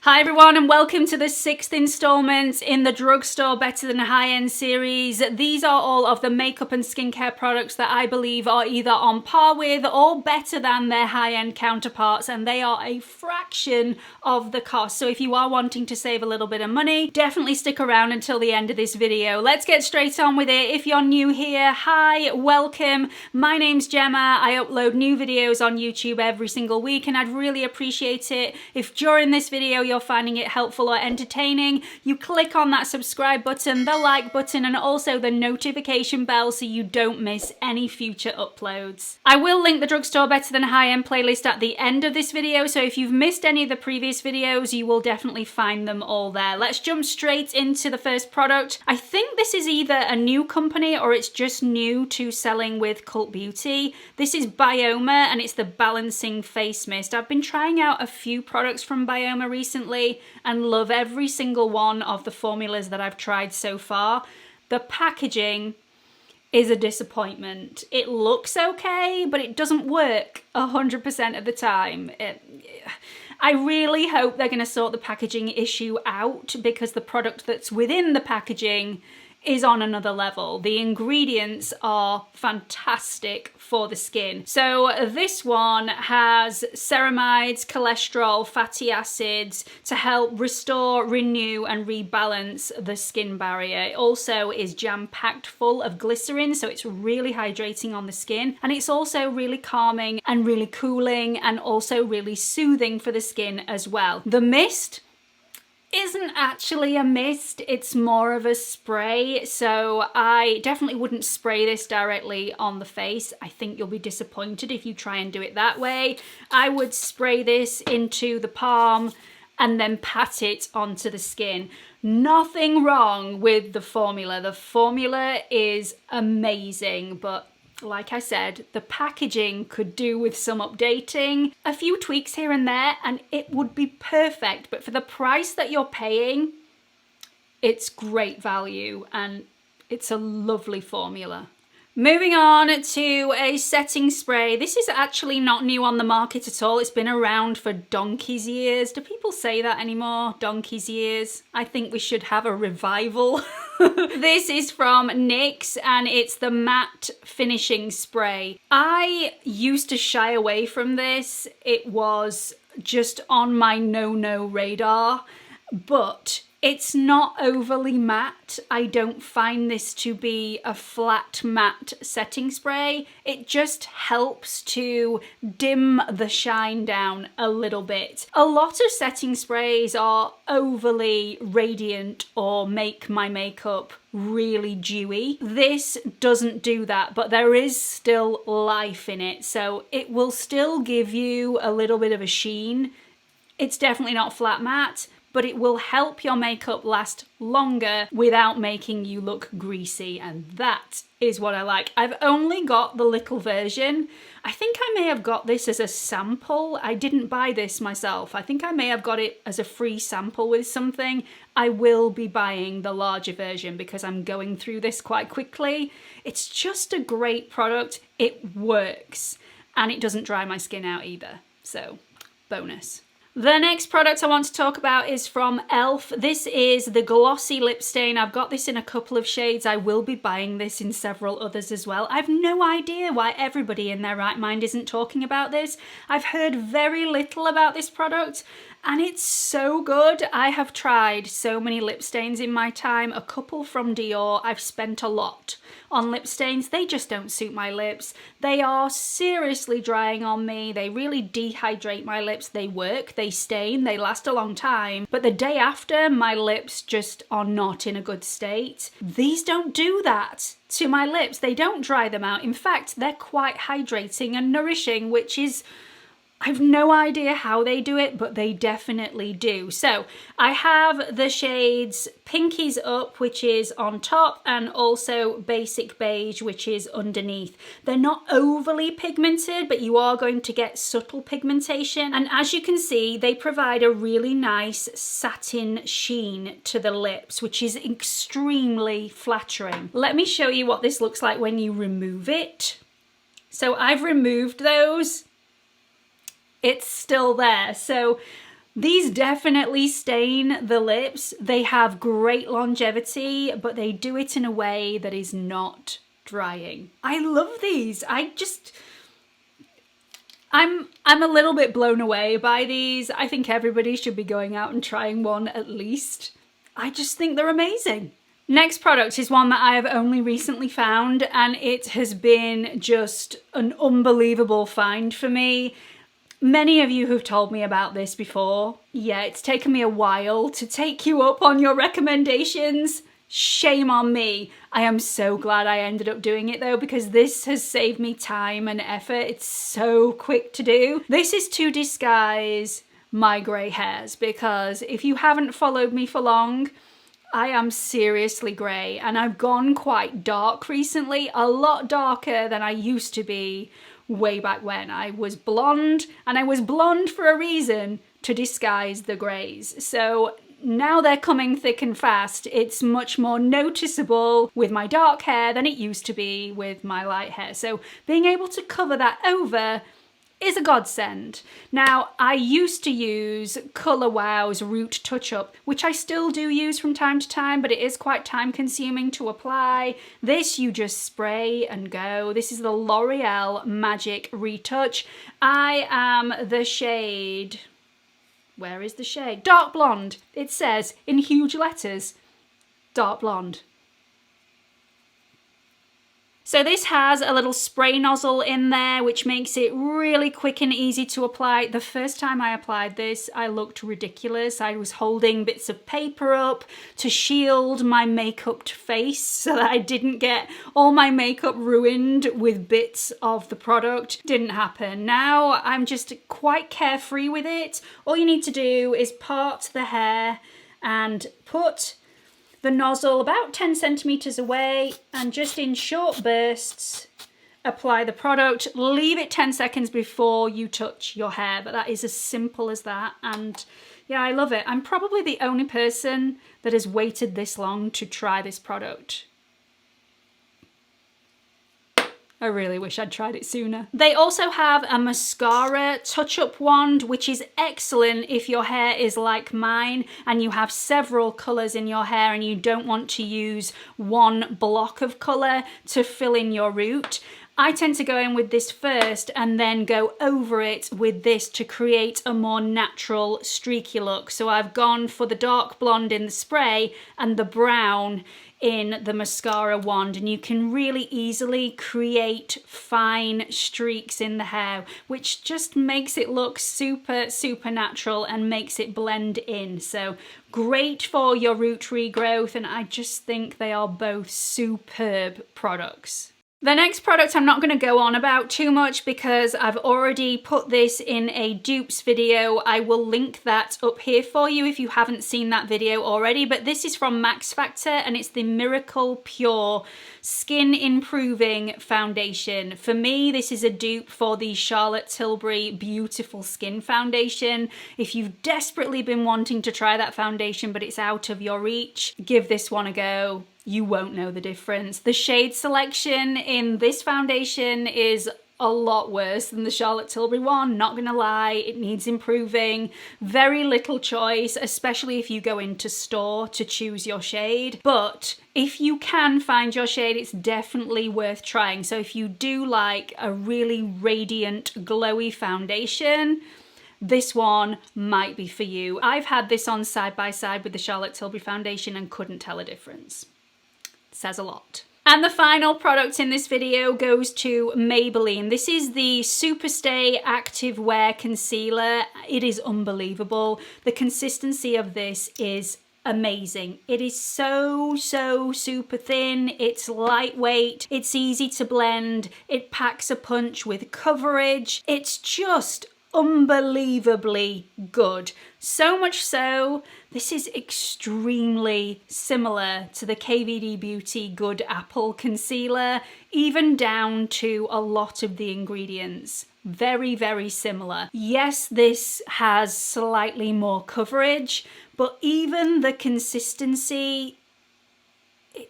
Hi everyone and welcome to the 6th installment in the Drugstore Better Than High-End series. These are all of the makeup and skincare products that I believe are either on par with or better than their high-end counterparts, and they are a fraction of the cost. So if you are wanting to save a little bit of money, definitely stick around until the end of this video. Let's get straight on with it. If you're new here, hi, welcome. My name's Gemma. I upload new videos on YouTube every single week, and I'd really appreciate it if during this video you're finding it helpful or entertaining, you click on that subscribe button, the like button, and also the notification bell so you don't miss any future uploads. I will link the Drugstore Better Than High-End playlist at the end of this video, so if you've missed any of the previous videos, you will definitely find them all there. Let's jump straight into the first product. I think this is either a new company or it's just new to selling with Cult Beauty. This is Byoma and it's the Balancing Face Mist. I've been trying out a few products from Byoma recently and love every single one of the formulas that I've tried so far. The packaging is a disappointment. It looks okay, but it doesn't work 100% of the time. I really hope they're going to sort the packaging issue out, because the product that's within the packaging is on another level. The ingredients are fantastic for the skin. So this one has ceramides, cholesterol, fatty acids to help restore, renew and rebalance the skin barrier. It also is jam-packed full of glycerin, so it's really hydrating on the skin, and it's also really calming and really cooling and also really soothing for the skin as well. The mist isn't actually a mist, it's more of a spray, so I definitely wouldn't spray this directly on the face. I think you'll be disappointed if you try and do it that way. I would spray this into the palm and then pat it onto the skin. Nothing wrong with the formula. The formula is amazing, but like I said, the packaging could do with some updating. A few tweaks here and there and it would be perfect, but for the price that you're paying, it's great value and it's a lovely formula. Moving on to a setting spray. This is actually not new on the market at all. It's been around for donkey's years. Do people say that anymore? Donkey's years? I think we should have a revival. This is from NYX and it's the matte finishing spray. I used to shy away from this. It was just on my no-no radar, but it's not overly matte. I don't find this to be a flat matte setting spray. It just helps to dim the shine down a little bit. A lot of setting sprays are overly radiant or make my makeup really dewy. This doesn't do that, but there is still life in it, so it will still give you a little bit of a sheen. It's definitely not flat matte, but it will help your makeup last longer without making you look greasy, and that is what I like. I've only got the little version. I think I may have got this as a sample. I didn't buy this myself. I think I may have got it as a free sample with something. I will be buying the larger version because I'm going through this quite quickly. It's just a great product. It works and it doesn't dry my skin out either. So, bonus. The next product I want to talk about is from e.l.f. This is the Glossy Lip Stain. I've got this in a couple of shades. I will be buying this in several others as well. I've no idea why everybody in their right mind isn't talking about this. I've heard very little about this product and it's so good. I have tried so many lip stains in my time, a couple from Dior. I've spent a lot on lip stains. They just don't suit my lips. They are seriously drying on me. They really dehydrate my lips. They work, they stain, they last a long time, but the day after, my lips just are not in a good state. These don't do that to my lips. They don't dry them out. In fact, they're quite hydrating and nourishing, which is, I've no idea how they do it, but they definitely do. So I have the shades Pinkies Up, which is on top, and also Basic Beige, which is underneath. They're not overly pigmented, but you are going to get subtle pigmentation. And as you can see, they provide a really nice satin sheen to the lips, which is extremely flattering. Let me show you what this looks like when you remove it. So I've removed those. It's still there. So These definitely stain the lips. They have great longevity, but they do it in a way that is not drying. I love these. I'm a little bit blown away by these. I think everybody should be going out and trying one at least. I just think they're amazing. Next product is one that I have only recently found, and it has been just an unbelievable find for me. Many of you have told me about this before. Yeah, it's taken me a while to take you up on your recommendations. Shame on me. I am so glad I ended up doing it though, because this has saved me time and effort. It's so quick to do. This is to disguise my grey hairs, because if you haven't followed me for long, I am seriously grey, and I've gone quite dark recently, a lot darker than I used to be way back when. I was blonde, and I was blonde for a reason, to disguise the greys. So now they're coming thick and fast. It's much more noticeable with my dark hair than it used to be with my light hair. So being able to cover that over is a godsend. Now, I used to use Colour Wow's Root Touch Up, which I still do use from time to time, but it is quite time consuming to apply. This you just spray and go. This is the L'Oreal Magic Retouch. I am the shade, where is the shade? Dark Blonde. It says in huge letters, Dark Blonde. So this has a little spray nozzle in there, which makes it really quick and easy to apply. The first time I applied this, I looked ridiculous. I was holding bits of paper up to shield my makeup face so that I didn't get all my makeup ruined with bits of the product. Didn't happen. Now I'm just quite carefree with it. All you need to do is part the hair and put the nozzle about 10 centimeters away, and just in short bursts apply the product. Leave it 10 seconds before you touch your hair, but that is as simple as that. And yeah, I love it. I'm probably the only person that has waited this long to try this product. I really wish I'd tried it sooner. They also have a mascara touch-up wand, which is excellent if your hair is like mine and you have several colours in your hair and you don't want to use one block of colour to fill in your root. I tend to go in with this first and then go over it with this to create a more natural streaky look. So I've gone for the dark blonde in the spray and the brown in the mascara wand, and you can really easily create fine streaks in the hair, which just makes it look super natural and makes it blend in. So great for your root regrowth, and I just think they are both superb products. The next product I'm not going to go on about too much because I've already put this in a dupes video. I will link that up here for you if you haven't seen that video already, but this is from Max Factor and it's the Miracle Pure Skin Improving Foundation. For me, this is a dupe for the Charlotte Tilbury Beautiful Skin Foundation. If you've desperately been wanting to try that foundation but it's out of your reach, give this one a go. You won't know the difference. The shade selection in this foundation is a lot worse than the Charlotte Tilbury one, not gonna lie. It needs improving. Very little choice, especially if you go into store to choose your shade. But if you can find your shade, it's definitely worth trying. So if you do like a really radiant, glowy foundation, this one might be for you. I've had this on side by side with the Charlotte Tilbury foundation and couldn't tell a difference. Says a lot. And the final product in this video goes to Maybelline. This is the Superstay Active Wear Concealer. It is unbelievable. The consistency of this is amazing. It is so super thin. It's lightweight. It's easy to blend. It packs a punch with coverage. It's just unbelievably good. So much so, this is extremely similar to the KVD Beauty Good Apple Concealer, even down to a lot of the ingredients. Very similar. Yes, this has slightly more coverage, but even the consistency,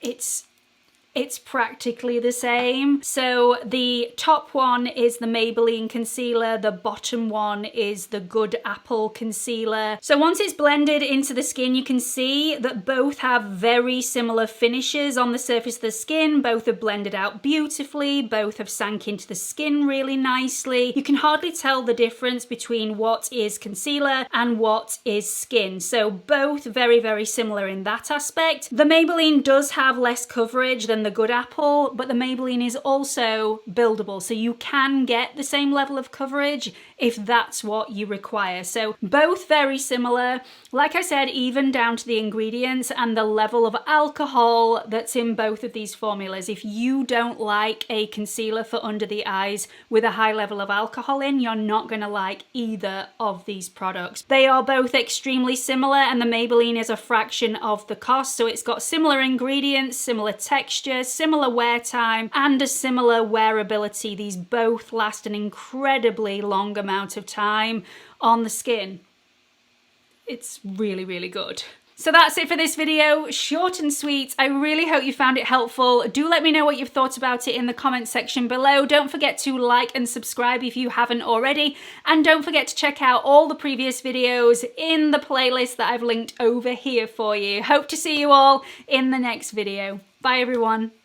it's it's practically the same. So the top one is the Maybelline concealer, the bottom one is the Good Apple concealer. So once it's blended into the skin, you can see that both have very similar finishes on the surface of the skin. Both have blended out beautifully, both have sank into the skin really nicely. You can hardly tell the difference between what is concealer and what is skin. So both very, very similar in that aspect. The Maybelline does have less coverage than the Good Apple, but the Maybelline is also buildable, so you can get the same level of coverage if that's what you require. So both very similar. Like I said, even down to the ingredients and the level of alcohol that's in both of these formulas. If you don't like a concealer for under the eyes with a high level of alcohol in, you're not going to like either of these products. They are both extremely similar, and the Maybelline is a fraction of the cost, so it's got similar ingredients, similar texture, similar wear time, and a similar wearability. These both last an incredibly long amount of time on the skin. It's really, really good. So that's it for this video, short and sweet. I really hope you found it helpful. Do let me know what you've thought about it in the comment section below. Don't forget to like and subscribe if you haven't already. And don't forget to check out all the previous videos in the playlist that I've linked over here for you. Hope to see you all in the next video. Bye everyone.